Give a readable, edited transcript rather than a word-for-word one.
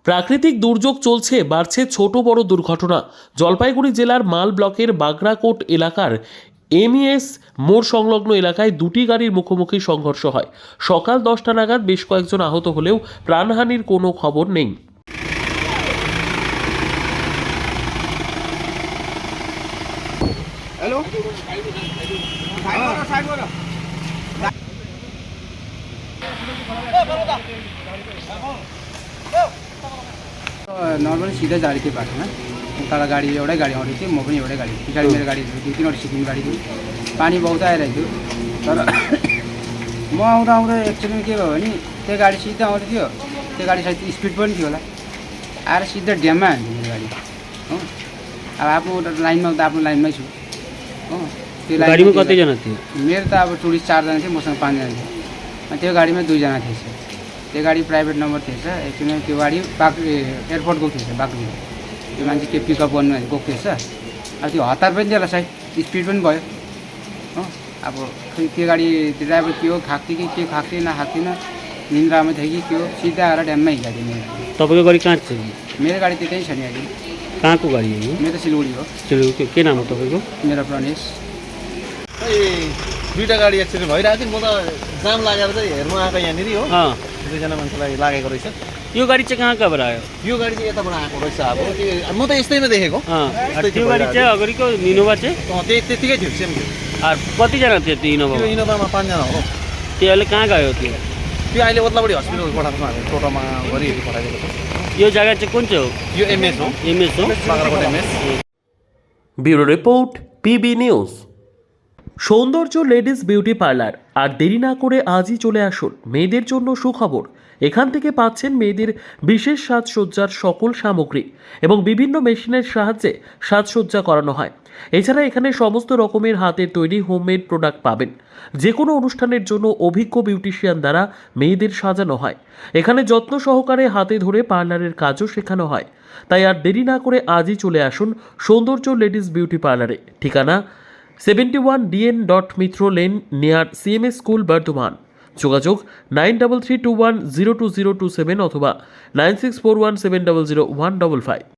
প্রাকৃতিক দুর্যোগ চলছে, বাড়ছে ছোট বড় দুর্ঘটনা। জলপাইগুড়ি জেলার মাল ব্লকের বাগরাকোট এলাকার এমইএস মোড় সংলগ্ন এলাকায় দুটি গাড়ির মুখোমুখি সংঘর্ষ হয়। সকাল 10টা নাগাদ বেশ কয়েকজন আহত হলেও প্রাণহানির কোনো খবর নেই। हेलो नर्मली सीधा जा रही थी बाटो में तल गाड़ी एउटै गाडी आउँदै थियो, म पनि एउटै गाडी पछाडि मेरो गाडी दुई तिनवटा सिक्किम गाडी थियो। पानी बहुत आइरहेको थियो, तर म आउँदा आउँदा एक्चुअली के भयो भने त्यो गाडी सिधा आउँदै थियो। त्यो गाडी सायद स्पिड पनि थियो होला, आएर सिधा ड्याममा हान्थ्यो मेरो गाडी हो। अब आफ्नो लाइनमा त आफ्नो लाइनमै छु हो। त्यो गाडीमा कतिजना थियो? मेरो त अब टुरिस्ट 4 जना थियो, मसँग 5 जना थियो। अनि त्यो गाडीमा 2 जना थिएछ। त्यो गाडी प्राइभेट नम्बर थिएछ। एक्चुअली त्यो गाडी एयरपोर्ट गएको थिएछ बागलुङ। त्यो मान्छे के पिकअप गर्नु गएको थिएछ। अब त्यो हतार पनि थियो होला, सायद स्पिड पनि भयो हो। अब खै त्यो गाडी ड्राइभर के हो, खाक्थ्यो कि के खाक्थ्यो नखाक्थेन, निन्द्रामा थियो कि के हो, सिधा आएर ड्याममा हिँड्दै मेरो गाडी। तपाईँको गाडी कहाँ छ? मेरो गाडी त्यतै छ नि अहिले। कहाँको गाडी हो? मेरो त सिलगढी हो। सिलगढी। के नाम हो तपाईँको? मेरो प्रणेश। दुईवटा गाडी एक्सिडेन्ट भइरहेको थियो। म त जाम लागेर चाहिँ हेर्नु आएको यहाँनिर हो। दुईजना मान्छेलाई लागेको रहेछ। यो गाडी चाहिँ कहाँबाट आयो? यो गाडी चाहिँ यताबाट आएको रहेछ। अब म त यस्तैमा देखेको। त्यो गाडी चाहिँ अगाडिको इनोभा चाहिँ त्यतिकै थियो, सेम थियो। कतिजना थियो त्यो इनोभा? त्यो इनोभामा 5 जना हो। त्यो अहिले कहाँ गयो? त्यो अहिले ओद्लाबाडी हस्पिटल पठाएको छ, हामी टोटोमा गरिहेरि पठाइदिएको छ। यो जग्गा चाहिँ कुन चाहिँ हो? यो एमएस हो। एमएस हो, Bagrakot MS. Bureau report, PB news. সৌন্দর্য লেডিস বিউটি পার্লার। আর দেরি না করে আজই চলে আসুন। মেয়েদের জন্য সুখবর, এখান থেকে পাচ্ছেন মেয়েদের বিশেষ সাজসজ্জার সকল সামগ্রী এবং বিভিন্ন মেশিনের সাহায্যে সাজসজ্জা করানো হয়। এছাড়া এখানে সমস্ত রকমের হাতের তৈরি হোমমেড প্রোডাক্ট পাবেন। যে কোনো অনুষ্ঠানের জন্য অভিজ্ঞ বিউটিশিয়ান দ্বারা মেয়েদের সাজানো হয়। এখানে যত্ন সহকারে হাতে ধরে পার্লারের কাজও শেখানো হয়। তাই আর দেরি না করে আজই চলে আসুন সৌন্দর্য লেডিস বিউটি পার্লারে। ঠিকানা 71 DN Mitra lane near CMS school, Bardhaman. যোগাযোগ 9331020027 অথবা 9641700155।